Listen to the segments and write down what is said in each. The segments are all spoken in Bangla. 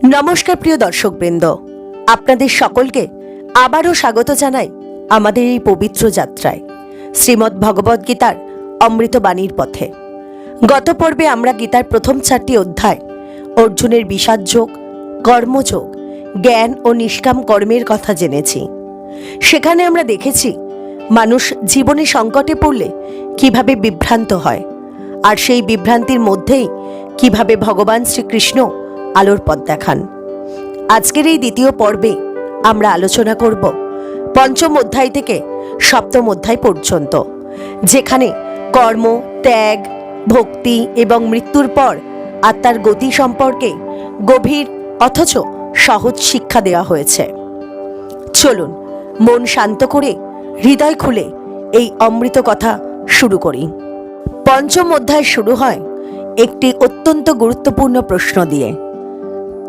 নমস্কার প্রিয় দর্শকবৃন্দ, আপনাদের সকলকে আবারও স্বাগত জানাই আমাদের এই পবিত্র যাত্রায় শ্রীমদ্ ভগবদ গীতার অমৃতবাণীর পথে। গত পর্বে আমরা গীতার প্রথম 4টি অধ্যায় অর্জুনের বিষাদযোগ, কর্মযোগ, জ্ঞান ও নিষ্কাম কর্মের কথা জেনেছি। সেখানে আমরা দেখেছি মানুষ জীবনে সংকটে পড়লে কিভাবে বিভ্রান্ত হয়, আর সেই বিভ্রান্তির মধ্যেই কিভাবে ভগবান শ্রীকৃষ্ণ আলোর পথ দেখান। আজকের এই দ্বিতীয় পর্বে আমরা আলোচনা করব পঞ্চম অধ্যায় থেকে সপ্তম অধ্যায় পর্যন্ত, যেখানে কর্ম, ত্যাগ, ভক্তি এবং মৃত্যুর পর আত্মার গতি সম্পর্কে গভীর অথচ সহজ শিক্ষা দেওয়া হয়েছে। চলুন মন শান্ত করে হৃদয় খুলে এই অমৃত কথা শুরু করি। পঞ্চম অধ্যায় শুরু হয় একটি অত্যন্ত গুরুত্বপূর্ণ প্রশ্ন দিয়ে।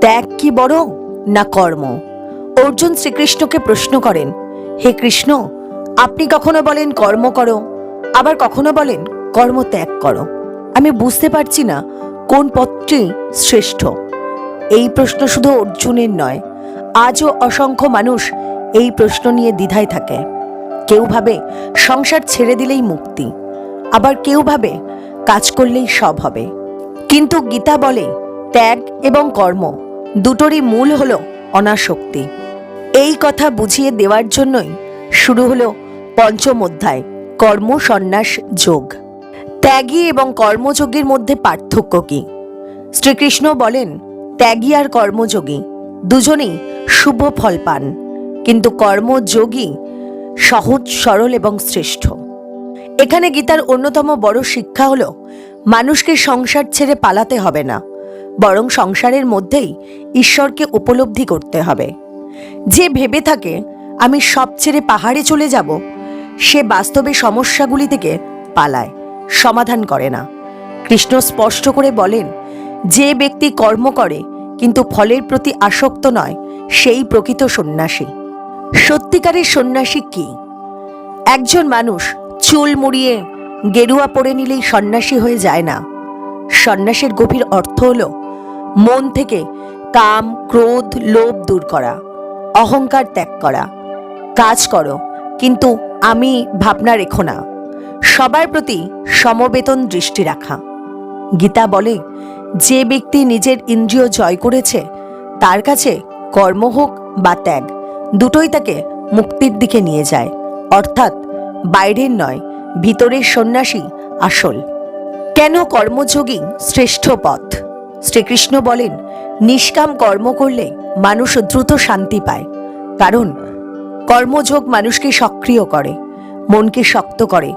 ত্যাগ কি বড় না কর্ম? অর্জুন শ্রীকৃষ্ণকে প্রশ্ন করেন, হে কৃষ্ণ, আপনি কখনো বলেন কর্ম করো, আবার কখনো বলেন কর্ম ত্যাগ করো। আমি বুঝতে পারছি না কোন পথটি শ্রেষ্ঠ। এই প্রশ্ন শুধু অর্জুনের নয়, আজও অসংখ্য মানুষ এই প্রশ্ন নিয়ে দ্বিধায় থাকে। কেউ ভাবে সংসার ছেড়ে দিলেই মুক্তি, আবার কেউ ভাবে কাজ করলেই সব হবে। কিন্তু গীতা বলে ত্যাগ এবং কর্ম দুটোরই মূল হলো অনাসক্তি। এই কথা বুঝিয়ে দেওয়ার জন্যই শুরু হলো পঞ্চম অধ্যায়, কর্ম সন্ন্যাস যোগ। ত্যাগী এবং কর্মযোগীর মধ্যে পার্থক্য কি? শ্রীকৃষ্ণ বলেন, ত্যাগী আর কর্মযোগী দুজনেই শুভ ফল পান, কিন্তু কর্মযোগী সহজ, সরল এবং শ্রেষ্ঠ। এখানে গীতার অন্যতম বড় শিক্ষা হলো মানুষকে সংসার ছেড়ে পালাতে হবে না, বরং সংসারের মধ্যেই ঈশ্বরকে উপলব্ধি করতে হবে। যে ভেবে থাকে আমি সব ছেড়ে পাহাড়ে চলে যাব, সে বাস্তবে সমস্যাগুলি থেকে পালায়, সমাধান করে না। কৃষ্ণ স্পষ্ট করে বলেন, যে ব্যক্তি কর্ম করে কিন্তু ফলের প্রতি আসক্ত নয়, সেই প্রকৃত সন্ন্যাসী। সত্যিকারের সন্ন্যাসী কি? একজন মানুষ চুল মুড়িয়ে গেরুয়া পরে নিলেই সন্ন্যাসী হয়ে যায় না। সন্ন্যাসের গভীর অর্থ হলো মন থেকে কাম, ক্রোধ, লোভ দূর করা, অহংকার ত্যাগ করা। কাজ করো কিন্তু আমি ভাবনা রেখো না, সবার প্রতি সমবেতন দৃষ্টি রাখা। গীতা বলে, যে ব্যক্তি নিজের ইন্দ্রিয় জয় করেছে তার কাছে কর্ম হোক বা ত্যাগ দুটোই তাকে মুক্তির দিকে নিয়ে যায়। অর্থাৎ বাইরের নয়, ভিতরের সন্ন্যাসী আসল। কেন কর্মযোগী শ্রেষ্ঠ পথ? শ্রীকৃষ্ণ বলেন, নিষ্কাম কর্ম করলে মানুষ দ্রুত শান্তি পায়, কারণ কর্মযোগ মানুষকে সক্রিয় করে, মনকে শক্ত করে,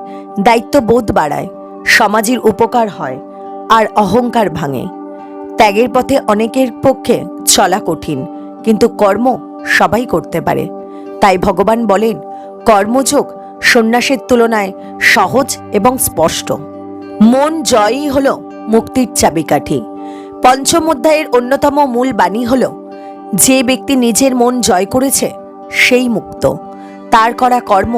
দায়িত্ববোধ বাড়ায়, সমাজের উপকার হয় আর অহংকার ভাঙে। ত্যাগের পথে অনেকের পক্ষে চলা কঠিন, কিন্তু কর্ম সবাই করতে পারে। তাই ভগবান বলেন, কর্মযোগ সন্ন্যাসের তুলনায় সহজ এবং স্পষ্ট। মন জয়ই হল মুক্তির চাবিকাঠি। পঞ্চম অধ্যায়ের অন্যতম মূল বাণী হল, যে ব্যক্তি নিজের মন জয় করেছে সেই মুক্ত। তার করা কর্ম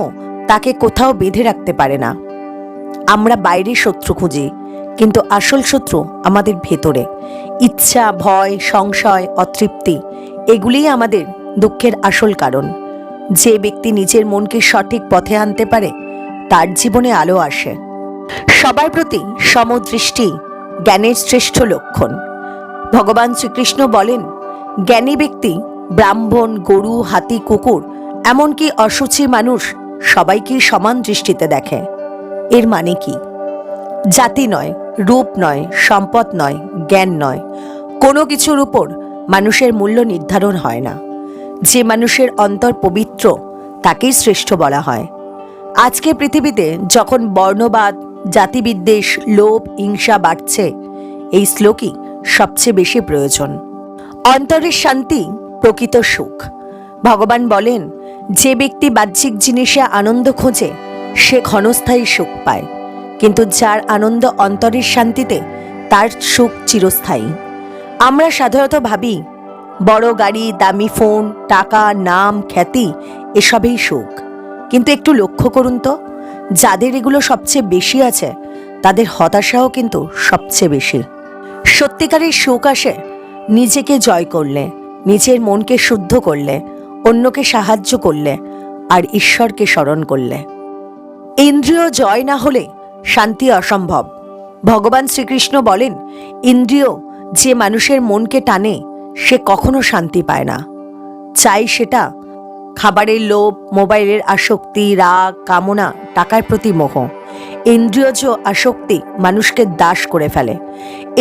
তাকে কোথাও বেঁধে রাখতে পারে না। আমরা বাইরে শত্রু খুঁজি, কিন্তু আসল শত্রু আমাদের ভেতরে। ইচ্ছা, ভয়, সংশয়, অতৃপ্তি এগুলিই আমাদের দুঃখের আসল কারণ। যে ব্যক্তি নিজের মনকে সঠিক পথে আনতে পারে তার জীবনে আলো আসে। সবার প্রতি সমদৃষ্টি জ্ঞানের শ্রেষ্ঠ লক্ষণ। ভগবান শ্রীকৃষ্ণ বলেন, জ্ঞানী ব্যক্তি ব্রাহ্মণ, গরু, হাতি, কুকুর, এমনকি অসুচি মানুষ সবাইকে সমান দৃষ্টিতে দেখে। এর মানে কি? জাতি নয়, রূপ নয়, সম্পদ নয়, জ্ঞান নয়, কোনো কিছুর উপর মানুষের মূল্য নির্ধারণ হয় না। যে মানুষের অন্তর পবিত্র তাকেই শ্রেষ্ঠ বলা হয়। আজকে পৃথিবীতে যখন বর্ণবাদ, জাতিবিদ্বেষ, লোভ, হিংসা বাড়ছে, এই শ্লোকই সবচেয়ে বেশি প্রয়োজন। অন্তরের শান্তি প্রকৃত সুখ। ভগবান বলেন, যে ব্যক্তি বাহ্যিক জিনিসে আনন্দ খোঁজে সে ক্ষণস্থায়ী সুখ পায়, কিন্তু যার আনন্দ অন্তরের শান্তিতে, তার সুখ চিরস্থায়ী। আমরা সাধারণত ভাবি বড় গাড়ি, দামি ফোন, টাকা, নাম, খ্যাতি এসবেই সুখ। কিন্তু একটু লক্ষ্য করুন তো, যাদের এগুলো সবচেয়ে বেশি আছে তাদের হতাশাও কিন্তু সবচেয়ে বেশি। সত্যিকারের সুখ আসে নিজেকে জয় করলে, নিজের মনকে শুদ্ধ করলে, অন্যকে সাহায্য করলে আর ঈশ্বরকে স্মরণ করলে। ইন্দ্রিয় জয় না হলে শান্তি অসম্ভব। ভগবান শ্রীকৃষ্ণ বলেন, ইন্দ্রিয় যে মানুষের মনকে টানে সে কখনো শান্তি পায় না। চাই সেটা খাবারের লোভ, মোবাইলের আসক্তি, রাগ, কামনা, টাকার প্রতি মোহ। ইন্দ্রিয়জ আসক্তি মানুষকে দাস করে ফেলে।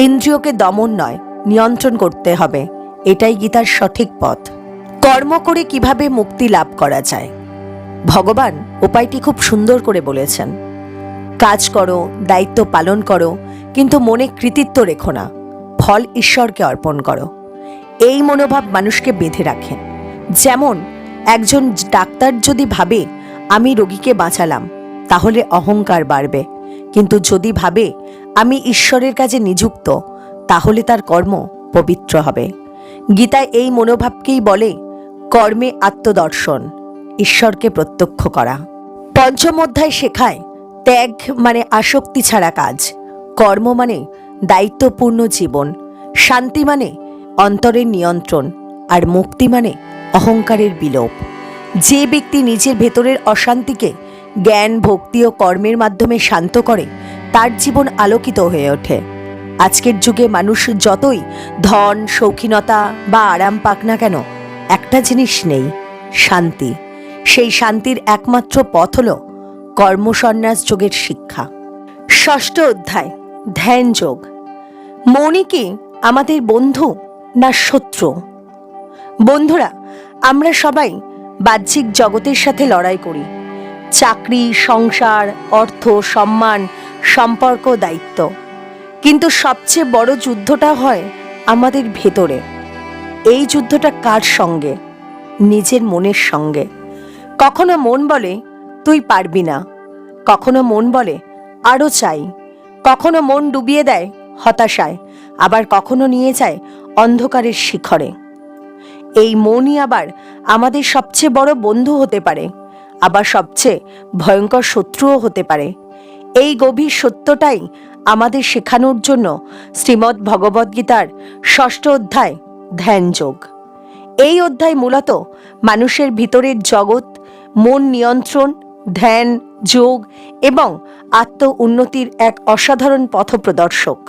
ইন্দ্রিয়কে দমন নয়, নিয়ন্ত্রণ করতে হবে। এটাই গীতার সঠিক পথ। কর্ম করে কিভাবে মুক্তি লাভ করা যায়, ভগবান উপায়টি খুব সুন্দর করে বলেছেন। কাজ করো, দায়িত্ব পালন করো, কিন্তু মনে কৃতিত্ব রেখো না। ফল ঈশ্বরকে অর্পণ করো। এই মনোভাব মানুষকে বেঁধে রাখে। যেমন একজন ডাক্তার যদি ভাবে আমি রোগীকে বাঁচালাম, তাহলে অহংকার বাড়বে। কিন্তু যদি ভাবে আমি ঈশ্বরের কাজে নিযুক্ত, তাহলে তার কর্ম পবিত্র হবে। গীতায় এই মনোভাবকেই বলে কর্মে আত্মদর্শন, ঈশ্বরকে প্রত্যক্ষ করা। পঞ্চম অধ্যায় শেখায় ত্যাগ মানে আসক্তি ছাড়া কাজ, কর্ম মানে দায়িত্বপূর্ণ জীবন, শান্তি মানে অন্তরের নিয়ন্ত্রণ, আর মুক্তি মানে অহংকারের বিলোপ। যে ব্যক্তি নিজের ভেতরের অশান্তিকে জ্ঞান, ভক্তি ও কর্মের মাধ্যমে শান্ত করে, তার জীবন আলোকিত হয়ে ওঠে। আজকের যুগে মানুষ যতই ধন, শৌখিনতা বা আরাম পাক না কেন, একটা জিনিস নেই, শান্তি। সেই শান্তির একমাত্র পথ হল কর্মসন্ন্যাস যোগের শিক্ষা। ষষ্ঠ অধ্যায় ধ্যান যোগ। মনই কি আমাদের বন্ধু না শত্রু? বন্ধুরা, আমরা সবাই বাহ্যিক জগতের সাথে লড়াই করি। চাকরি, সংসার, অর্থ, সম্মান, সম্পর্ক, দায়িত্ব। কিন্তু সবচেয়ে বড় যুদ্ধটা হয় আমাদের ভেতরে। এই যুদ্ধটা কার সঙ্গে? নিজের মনের সঙ্গে। কখনো মন বলে তুই পারবি না, কখনো মন বলে আরো চাই, কখনো মন ডুবিয়ে দেয় হতাশায়, আবার কখনো নিয়ে যায় অন্ধকারের শিখরে। এই মনই আবার আমাদের সবচেয়ে বড় বন্ধু হতে পারে, আবার সবচেয়ে ভয়ঙ্কর শত্রুও হতে পারে। এই গভীর সত্যটাই আমাদের শেখানোর জন্য শ্রীমদ্ ভগবদ্গীতার ষষ্ঠ অধ্যায় ধ্যান যোগ। এই অধ্যায় মূলত মানুষের ভিতরের জগৎ, মন নিয়ন্ত্রণ, ধ্যান, যোগ এবং আত্ম উন্নতির এক অসাধারণ পথপ্রদর্শক।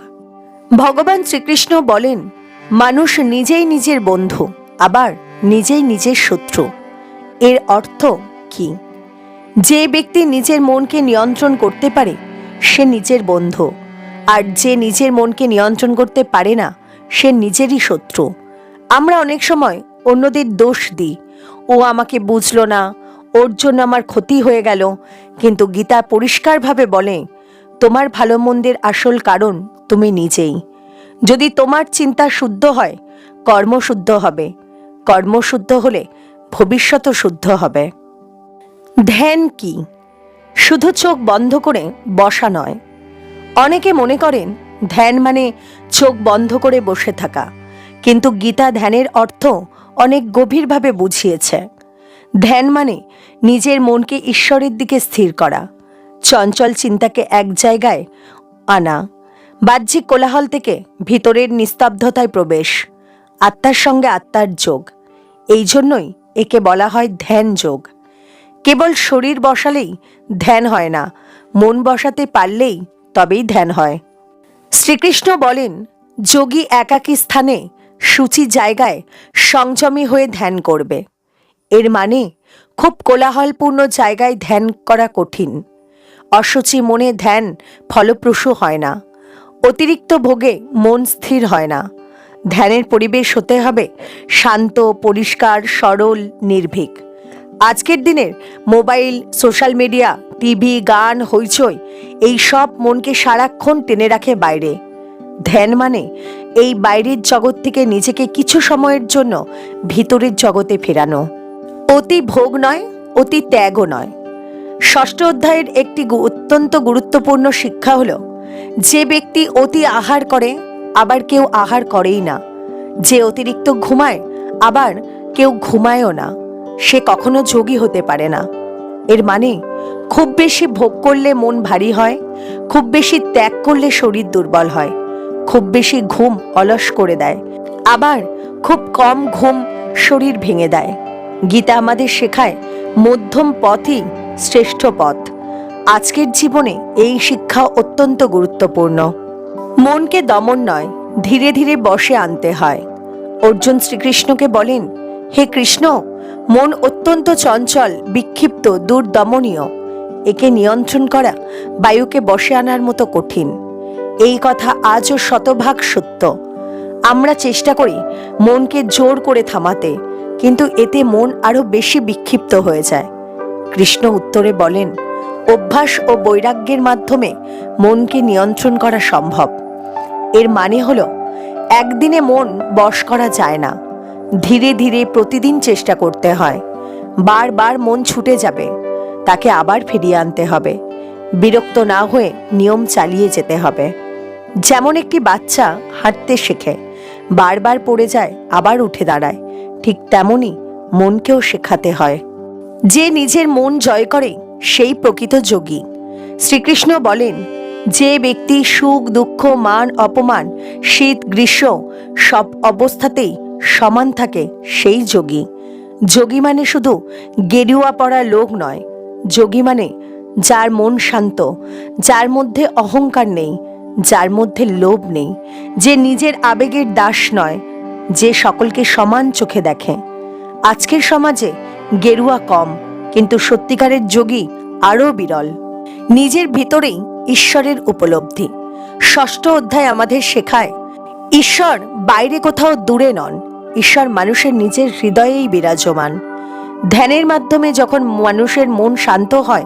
ভগবান শ্রীকৃষ্ণ বলেন, মানুষ নিজেই নিজের বন্ধু, আবার নিজেই নিজের শত্রু। এর অর্থ কি? যে ব্যক্তি নিজের মনকে নিয়ন্ত্রণ করতে পারে সে নিজের বন্ধু, আর যে নিজের মনকে নিয়ন্ত্রণ করতে পারে না সে নিজেরই শত্রু। আমরা অনেক সময় অন্যদের দোষ দিই, ও আমাকে বুঝলো না, ওর জন্য আমার ক্ষতি হয়ে গেল। কিন্তু গীতা পরিষ্কারভাবে বলে, তোমার ভালো মন্দের আসল কারণ তুমি নিজেই। যদি তোমার চিন্তা শুদ্ধ হয়, কর্ম শুদ্ধ হবে। কর্ম শুদ্ধ হলে ভবিষ্যৎও শুদ্ধ হবে। ধ্যান কি? শুধু চোখ বন্ধ করে বসা নয়। অনেকে মনে করেন ধ্যান মানে চোখ বন্ধ করে বসে থাকা, কিন্তু গীতা ধ্যানের অর্থ অনেক গভীরভাবে বুঝিয়েছে। ধ্যান মানে নিজের মনকে ঈশ্বরের দিকে স্থির করা, চঞ্চল চিন্তাকে এক জায়গায় আনা, বাহ্যিক কোলাহল থেকে ভিতরের নিস্তব্ধতায় প্রবেশ, আত্মার সঙ্গে আত্মার যোগ। এই জন্যই একে বলা হয় ধ্যান যোগ। কেবল শরীর বসালেই ধ্যান হয় না, মন বসাতে পারলেই তবেই ধ্যান হয়। শ্রীকৃষ্ণ বলেন, যোগী একাকী স্থানে সূচি জায়গায় সংযমী হয়ে ধ্যান করবে। এর মানে খুব কোলাহলপূর্ণ জায়গায় ধ্যান করা কঠিন। অসুচি মনে ধ্যান ফলপ্রসূ হয় না। অতিরিক্ত ভোগে মন স্থির হয় না। ধ্যানের পরিবেশ হতে হবে শান্ত, পরিষ্কার, সরল, নির্ভীক। আজকের দিনের মোবাইল, সোশ্যাল মিডিয়া, টিভি, গান, হইচই এই সব মনকে সারাক্ষণ টেনে রাখে বাইরে। ধ্যান মানে এই বাইরের জগৎ থেকে নিজেকে কিছু সময়ের জন্য ভিতরের জগতে ফেরানো। অতি ভোগ নয়, অতি ত্যাগও নয়। ষষ্ঠ অধ্যায়ের একটি অত্যন্ত গুরুত্বপূর্ণ শিক্ষা হলো, যে ব্যক্তি অতি আহার করে আবার কেউ আহার করেই না, যে অতিরিক্ত ঘুমায় আবার কেউ ঘুমায়ও না, সে কখনো যোগী হতে পারে না। এর মানে খুব বেশি ভোগ করলে মন ভারী হয়, খুব বেশি ত্যাগ করলে শরীর দুর্বল হয়, খুব বেশি ঘুম অলস করে দেয়, আবার খুব কম ঘুম শরীর ভেঙে দেয়। গীতা আমাদের শেখায় মধ্যম পথই শ্রেষ্ঠ পথ। আজকের জীবনে এই শিক্ষা অত্যন্ত গুরুত্বপূর্ণ। মনকে দমন নয়, ধীরে ধীরে বশে আনতে হয়। অর্জুন শ্রীকৃষ্ণকে বলেন, হে কৃষ্ণ, মন অত্যন্ত চঞ্চল, বিক্ষিপ্ত, দুর্দমনীয়। একে নিয়ন্ত্রণ করা বায়ুকে বশে আনার মতো কঠিন। এই কথা আজও শতভাগ সত্য। আমরা চেষ্টা করি মনকে জোর করে থামাতে, কিন্তু এতে মন আরো বেশি বিক্ষিপ্ত হয়ে যায়। কৃষ্ণ উত্তরে বলেন, অভ্যাস ও বৈরাগ্যের মাধ্যমে মনকে নিয়ন্ত্রণ করা সম্ভব। এর মানে হলো একদিনে মন বশ করা যায় না, ধীরে ধীরে প্রতিদিন চেষ্টা করতে হয়। বারবার মন ছুটে যাবে, তাকে আবার ফিরিয়ে আনতে হবে। বিরক্ত না হয়ে নিয়ম চালিয়ে যেতে হবে। যেমন একটি বাচ্চা হাঁটতে শেখে, বারবার পড়ে যায় আবার উঠে দাঁড়ায়, ঠিক তেমনি মনকেও শেখাতে হয়। যে নিজের মন জয় করে সেই প্রকৃত যোগী। শ্রীকৃষ্ণ বলেন, যে ব্যক্তি সুখ দুঃখ মান অপমান শীত গ্রীষ্ম সব অবস্থাতেই সমান থাকে সেই যোগী। যোগী মানে শুধু গেরুয়া পরা লোক নয়। যোগী মানে যার মন শান্ত, যার মধ্যে অহংকার নেই, যার মধ্যে লোভ নেই, যে নিজের আবেগের দাস নয়, যে সকলকে সমান চোখে দেখে। আজকের সমাজে গেরুয়া কম, কিন্তু সত্যিকারের যোগী আরও বিরল। নিজের ভিতরেই ঈশ্বরের উপলব্ধি। ষষ্ঠ অধ্যায় আমাদের শেখায়, ঈশ্বর বাইরে কোথাও দূরে নন, ঈশ্বর মানুষের নিজের হৃদয়েই বিরাজমান। ধ্যানের মাধ্যমে যখন মানুষের মন শান্ত হয়,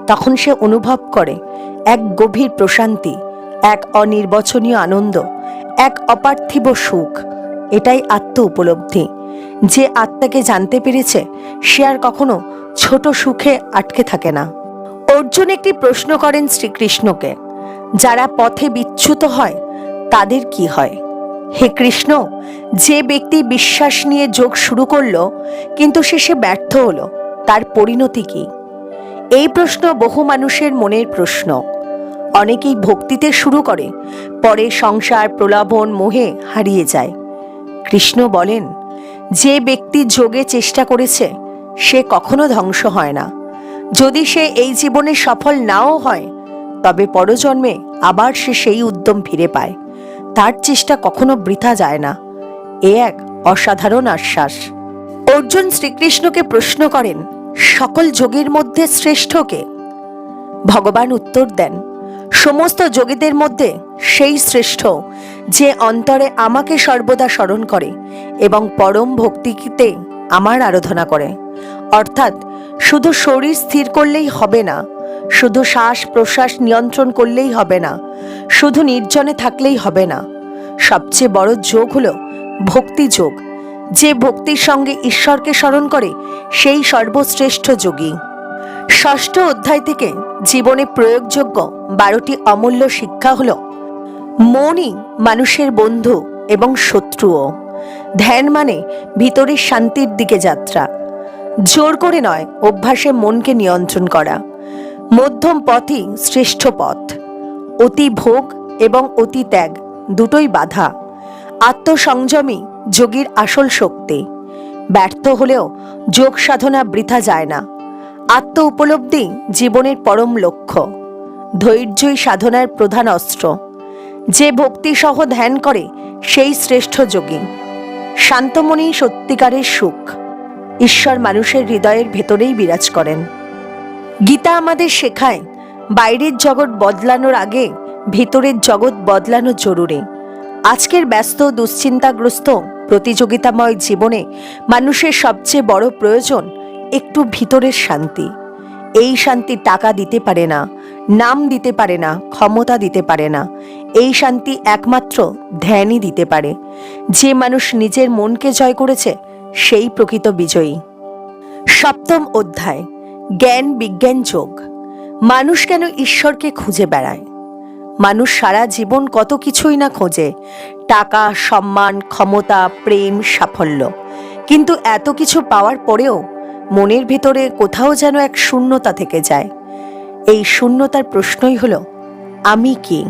তখন সে অনুভব করে এক গভীর প্রশান্তি, এক অনির্বচনীয় আনন্দ, এক অপার্থিব সুখ। এটাই আত্ম উপলব্ধি। যে আত্মাকে জানতে পেরেছে সে আর কখনো ছোট সুখে আটকে থাকে না। অর্জুন একটি প্রশ্ন করেন শ্রীকৃষ্ণকে, যারা পথে বিচ্যুত হয় তাদের কি হয়? হে কৃষ্ণ, যে ব্যক্তি বিশ্বাস নিয়ে যোগ শুরু করলো কিন্তু শেষে ব্যর্থ হলো, তার পরিণতি কি? এই প্রশ্ন বহু মানুষের মনের প্রশ্ন। অনেকেই ভক্তিতে শুরু করে, পরে সংসার প্রলোভন মোহে হারিয়ে যায়। কৃষ্ণ বলেন, যে ব্যক্তি যোগে চেষ্টা করেছে সে কখনো ধ্বংস হয় না। যদি সে এই জীবনে সফল নাও হয়, তবে পরজন্মে আবার সে সেই উদ্যম ফিরে পায়। তার চেষ্টা কখনো বৃথা যায় না। এ এক অসাধারণ আশ্বাস। অর্জুন শ্রীকৃষ্ণকে প্রশ্ন করেন, সকল যোগীর মধ্যে শ্রেষ্ঠ কে? ভগবান উত্তর দেন, সমস্ত যোগীদের মধ্যে সেই শ্রেষ্ঠ যে অন্তরে আমাকে সর্বদা স্মরণ করে এবং পরম ভক্তিতে আমার আরাধনা করে। অর্থাৎ শুধু শরীর স্থির করলেই হবে না, শুধু শ্বাস প্রশ্বাস নিয়ন্ত্রণ করলেই হবে না, শুধু নির্জনে থাকলেই হবে না। সবচেয়ে বড় যোগ হলো ভক্তি যোগ। যে ভক্তির সঙ্গে ঈশ্বরকে স্মরণ করে সেই সর্বশ্রেষ্ঠ যোগী। ষষ্ঠ অধ্যায় থেকে জীবনে প্রয়োগযোগ্য 12টি অমূল্য শিক্ষা হলো, মনই মানুষের বন্ধু এবং শত্রুও। ধ্যান মানে ভিতরের শান্তির দিকে যাত্রা। জোর করে নয়, অভ্যাসে মনকে নিয়ন্ত্রণ করা। মধ্যম পথই শ্রেষ্ঠ পথ। অতি ভোগ এবং অতি ত্যাগ দুটোই বাধা। আত্মসংযমী যোগীর আসল শক্তি। ব্যর্থ হলেও যোগ সাধনা বৃথা যায় না। আত্ম উপলব্ধি জীবনের পরম লক্ষ্য। ধৈর্যই সাধনার প্রধান অস্ত্র। যে ভক্তি সহ ধ্যান করে সেই শ্রেষ্ঠ যোগী। শান্তমনই সত্যিকারের সুখ। ঈশ্বর মানুষের হৃদয়ের ভেতরেই বিরাজ করেন। গীতা আমাদের শেখায়, বাইরের জগৎ বদলানোর আগে ভেতরের জগৎ বদলানো জরুরি। আজকের ব্যস্ত দুশ্চিন্তাগ্রস্ত প্রতিযোগিতাময় জীবনে মানুষের সবচেয়ে বড় প্রয়োজন একটু ভিতরের শান্তি। এই শান্তি টাকা দিতে পারে না, নাম দিতে পারে না, ক্ষমতা দিতে পারে না। এই শান্তি একমাত্র ধ্যানই দিতে পারে। যে মানুষ নিজের মনকে জয় করেছে সেই প্রকৃত বিজয়ী। সপ্তম অধ্যায়, জ্ঞান বিজ্ঞান যোগ। মানুষ কেন ঈশ্বরকে খুঁজে বেড়ায়? মানুষ সারা জীবন কত কিছুই না খোঁজে, টাকা, সম্মান, ক্ষমতা, প্রেম, সাফল্য। কিন্তু এত কিছু পাওয়ার পরেও মনের ভেতরে কোথাও যেন এক শূন্যতা থেকে যায়। এই শূন্যতার প্রশ্নই হলো, আমি কি?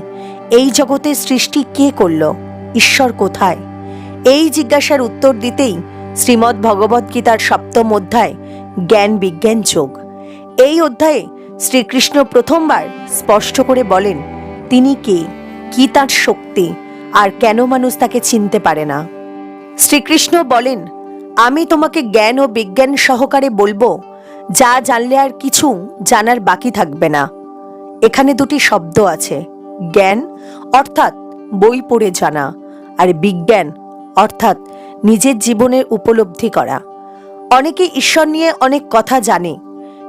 এই জগতের সৃষ্টি কে করল? ঈশ্বর কোথায়? এই জিজ্ঞাসার উত্তর দিতেই শ্রীমদ্ ভগবদ্গীতার 7ম অধ্যায় জ্ঞান বিজ্ঞান যোগ, এই অধ্যায়ে শ্রীকৃষ্ণ প্রথমবার স্পষ্ট করে বলেন তিনি কে, কি তার শক্তি, আর কেন মানুষ তাকে চিনতে পারে না। শ্রীকৃষ্ণ বলেন, আমি তোমাকে জ্ঞান ও বিজ্ঞান সহকারে বলবো, যা জানলে আর কিছু জানার বাকি থাকবে না। এখানে দুটি শব্দ আছে, জ্ঞান অর্থাৎ বই পড়ে জানা, আর বিজ্ঞান অর্থাৎ নিজের জীবনের উপলব্ধি করা। অনেকে ঈশ্বর নিয়ে অনেক কথা জানে,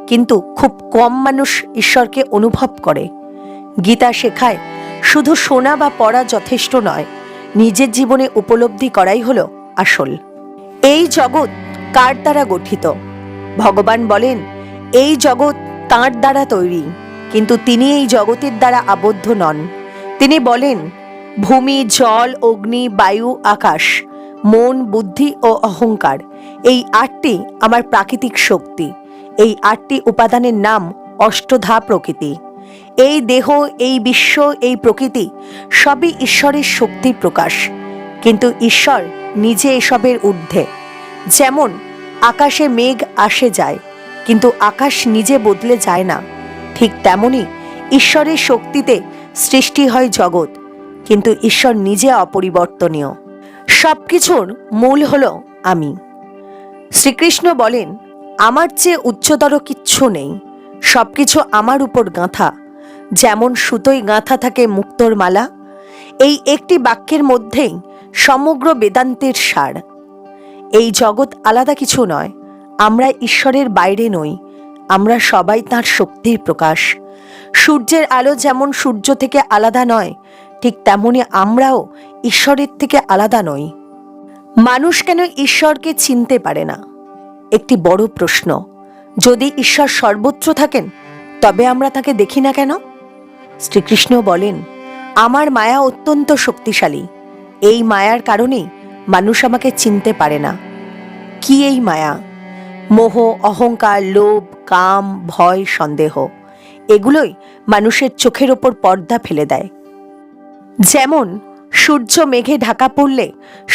কিন্তু খুব কম মানুষ ঈশ্বরকে অনুভব করে। গীতা শেখায় শুধু শোনা বা পড়া যথেষ্ট নয়, নিজের জীবনে উপলব্ধি করাই হলো আসল। এই জগৎ কার দ্বারা গঠিত? ভগবান বলেন এই জগৎ তাঁর দ্বারা তৈরি, কিন্তু তিনি এই জগতের দ্বারা আবদ্ধ নন। তিনি বলেন ভূমি, জল, অগ্নি, বায়ু, আকাশ, মন, বুদ্ধি ও অহংকার, এই 8টি আমার প্রাকৃতিক শক্তি। এই 8টি উপাদানের নাম অষ্টধা প্রকৃতি। এই দেহ, এই বিশ্ব, এই প্রকৃতি সবই ঈশ্বরের শক্তির প্রকাশ, কিন্তু ঈশ্বর নিজে এসবের ঊর্ধ্বে। যেমন আকাশে মেঘ আসে যায়, কিন্তু আকাশ নিজে বদলে যায় না, ঠিক তেমনি ঈশ্বরের শক্তিতে সৃষ্টি হয় জগৎ, কিন্তু ঈশ্বর নিজে অপরিবর্তনীয়। সবকিছুর মূল হলো আমি। শ্রীকৃষ্ণ বলেন আমার চেয়ে উচ্চতর কিচ্ছু নেই, সবকিছু আমার উপর গাঁথা। যেমন সুতোয় গাঁথা থাকে মুক্তোর মালা, এই একটি বাক্যের মধ্যেই সমগ্র বেদান্তের সার। এই জগৎ আলাদা কিছু নয়, আমরা ঈশ্বরের বাইরে নই, আমরা সবাই তাঁর শক্তির প্রকাশ। সূর্যের আলো যেমন সূর্য থেকে আলাদা নয়, ঠিক তেমনি আমরাও ঈশ্বরের থেকে আলাদা নই। মানুষ কেন ঈশ্বরকে চিনতে পারে না? একটি বড় প্রশ্ন। যদি ঈশ্বর সর্বত্র থাকেন, তবে আমরা তাকে দেখি না কেন? শ্রীকৃষ্ণ বলেন আমার মায়া অত্যন্ত শক্তিশালী, এই মায়ার কারণেই মানুষ আমাকে চিনতে পারে না। কি এই মায়া? মোহ, অহংকার, লোভ, কাম, ভয়, সন্দেহ, এগুলোই মানুষের চোখের ওপর পর্দা ফেলে দেয়। যেমন সূর্য মেঘে ঢাকা পড়লে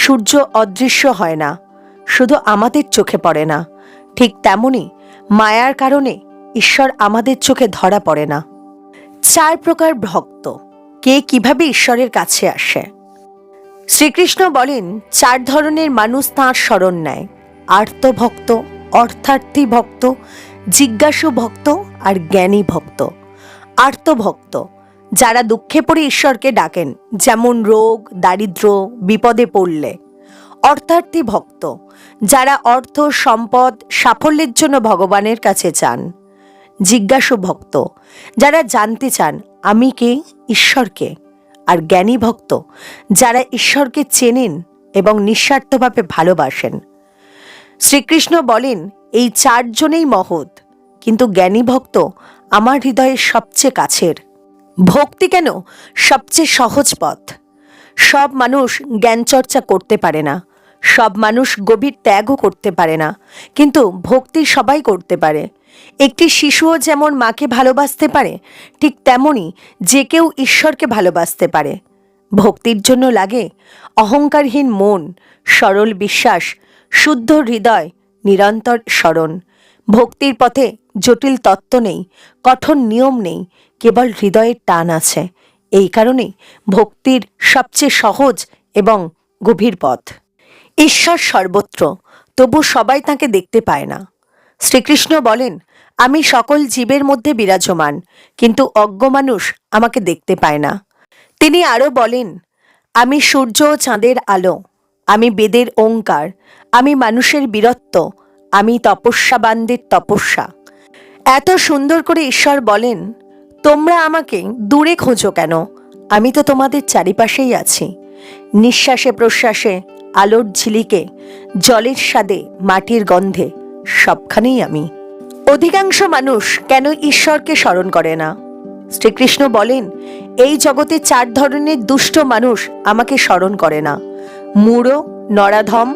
সূর্য অদৃশ্য হয় না, শুধু আমাদের চোখে পড়ে না, ঠিক তেমনি মায়ার কারণে ঈশ্বর আমাদের চোখে ধরা পড়ে না। 4 প্রকার ভক্ত, কে কিভাবে ঈশ্বরের কাছে আসে? শ্রীকৃষ্ণ বলেন 4 ধরনের মানুষ তাঁর শরণ নেয়, আর্তভক্ত, অর্থার্থী ভক্ত, জিজ্ঞাসু ভক্ত আর জ্ঞানী ভক্ত। আর্তভক্ত যারা দুঃখে পড়ে ঈশ্বরকে ডাকেন, যেমন রোগ, দারিদ্র, বিপদে পড়লে। অর্থার্থী ভক্ত যারা অর্থ, সম্পদ, সাফল্যের জন্য ভগবানের কাছে চান। জিজ্ঞাসু ভক্ত যারা জানতে চান আমি কে, ঈশ্বরকে। আর জ্ঞানী ভক্ত যারা ঈশ্বরকে চেনেন এবং নিঃস্বার্থভাবে ভালোবাসেন। শ্রীকৃষ্ণ বলেন এই 4 জনেই মহৎ, কিন্তু জ্ঞানী ভক্ত আমার হৃদয়ের সবচেয়ে কাছের। ভক্তি কেন সবচেয়ে সহজ পথ? সব মানুষ জ্ঞান চর্চা করতে পারে না, সব মানুষ গভীর ত্যাগও করতে পারে না, কিন্তু ভক্তি সবাই করতে পারে। একটি শিশুও যেমন মাকে ভালোবাসতে পারে, ঠিক তেমনি যে কেউ ঈশ্বরকে ভালোবাসতে পারে। ভক্তির জন্য লাগে অহংকারহীন মন, সরল বিশ্বাস, শুদ্ধ হৃদয়, নিরন্তর স্মরণ। ভক্তির পথে জটিল তত্ত্ব নেই, কঠোর নিয়ম নেই, কেবল হৃদয়ের টান আছে। এই কারণেই ভক্তির সবচেয়ে সহজ এবং গভীর পথ। ঈশ্বর সর্বত্র, তবু সবাই তাকে দেখতে পায় না। শ্রীকৃষ্ণ বলেন আমি সকল জীবের মধ্যে বিরাজমান, কিন্তু অজ্ঞ মানুষ আমাকে দেখতে পায় না। তিনি আরও বলেন আমি সূর্য ও চাঁদের আলো, আমি বেদের ওঙ্কার, আমি মানুষের বীরত্ব, আমি তপস্যাবানদের তপস্যা। এত সুন্দর করে ঈশ্বর বলেন তোমরা আমাকে দূরে খোঁজো কেন, আমি তো তোমাদের চারিপাশেই আছি। নিঃশ্বাসে প্রশ্বাসে, আলোর ঝিলিকে, জলের স্বাদে, মাটির গন্ধে, সবখানেই আমি। অধিকাংশ মানুষ কেন ঈশ্বরকে স্মরণ করে না? শ্রীকৃষ্ণ বলেন এই জগতে 4 ধরনের দুষ্ট মানুষ আমাকে স্মরণ করে না। মূঢ়, নরাধম,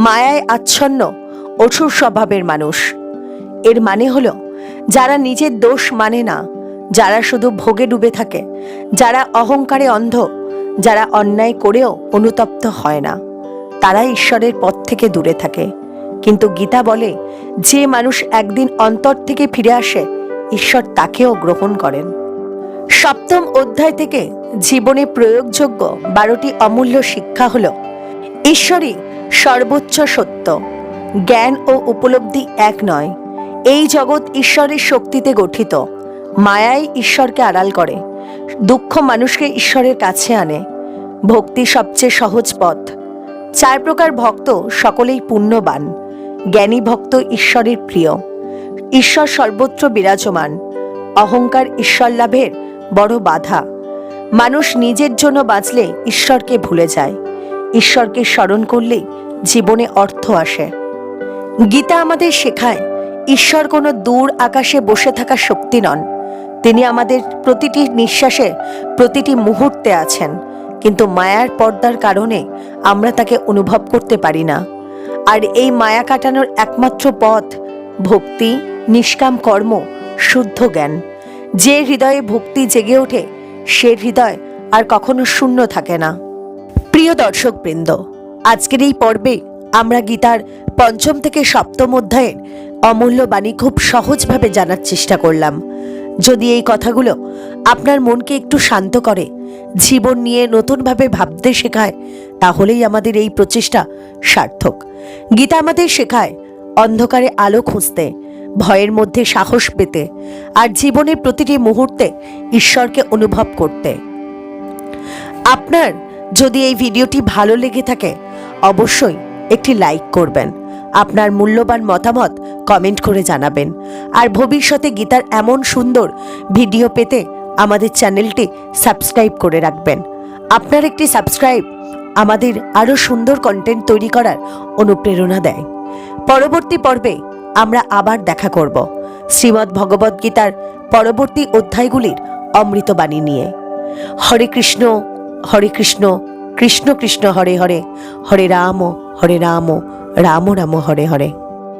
মায়ায় আচ্ছন্ন, অসুর স্বভাবের মানুষ। এর মানে হলো যারা নিজের দোষ মানে না, যারা শুধু ভোগে ডুবে থাকে, যারা অহংকারে অন্ধ, যারা অন্যায় করেও অনুতপ্ত হয় না। তারা ঈশ্বরের পথ থেকে দূরে থাকে। কিন্তু গীতা বলে, যে মানুষ একদিন অন্তর থেকে ফিরে আসে, ঈশ্বর তাকেও গ্রহণ করেন। সপ্তম অধ্যায় থেকে জীবনে প্রয়োগযোগ্য 12টি অমূল্য শিক্ষা হল: ঈশ্বরই সর্বোচ্চ সত্য, জ্ঞান ও উপলব্ধি এক নয়, এই জগৎ ঈশ্বরের শক্তিতে গঠিত, মায়াই ঈশ্বরকে আড়াল করে, দুঃখ মানুষকে ঈশ্বরের কাছে আনে, ভক্তি সবচেয়ে সহজ পথ, 4 প্রকার ভক্ত সকলেই পুণ্যবান, জ্ঞানী ভক্ত ঈশ্বরের প্রিয়, ঈশ্বর সর্বত্র বিরাজমান, অহংকার ঈশ্বর লাভের বড় বাধা, মানুষ নিজের জন্য বাঁচলে ঈশ্বরকে ভুলে যায়, ঈশ্বরকে স্মরণ করলেই জীবনে অর্থ আসে। গীতা আমাদের শেখায়, ঈশ্বর কোনো দূর আকাশে বসে থাকা শক্তি নন, তিনি আমাদের প্রতিটি নিঃশ্বাসে, প্রতিটি মুহূর্তে আছেন, কিন্তু মায়ার পর্দার কারণে আমরা তাকে অনুভব করতে পারি না। আর এই মায়া কাটানোর একমাত্র পথ ভক্তি, নিষ্কাম কর্ম, শুদ্ধ জ্ঞান। যে হৃদয়ে ভক্তি জেগে ওঠে, সে হৃদয় আর কখনো শূন্য থাকে না। প্রিয় দর্শকবৃন্দ, আজকের এই পর্বে আমরা গীতার 5ম থেকে 7ম অধ্যায়ের অমূল্য বাণী খুব সহজভাবে জানার চেষ্টা করলাম। যদি এই কথাগুলো আপনার মনকে একটু শান্ত করে, জীবন নিয়ে নতুনভাবে ভাবতে শেখায়, তাহলেই আমাদের এই প্রচেষ্টা সার্থক। গীতা আমাদের শেখায় অন্ধকারে আলো খুঁজতে, ভয়ের মধ্যে সাহস পেতে, আর জীবনের প্রতিটি মুহূর্তে ঈশ্বরকে অনুভব করতে। আপনার যদি এই ভিডিওটি ভালো লেগে থাকে, অবশ্যই একটি লাইক করবেন, আপনার মূল্যবান মতামত কমেন্ট করে জানাবেন, আর ভবিষ্যতে গীতার এমন সুন্দর ভিডিও পেতে আমাদের চ্যানেলটি সাবস্ক্রাইব করে রাখবেন। আপনার একটি সাবস্ক্রাইব আমাদের আরও সুন্দর কন্টেন্ট তৈরি করার অনুপ্রেরণা দেয়। পরবর্তী পর্বে আমরা আবার দেখা করব শ্রীমদ্ ভগবদ্ গীতার পরবর্তী অধ্যায়গুলির অমৃতবাণী নিয়ে। হরে কৃষ্ণ, হরে কৃষ্ণ, কৃষ্ণ কৃষ্ণ হরে হরে, হরে রাম, রাম রাম হরে হরে।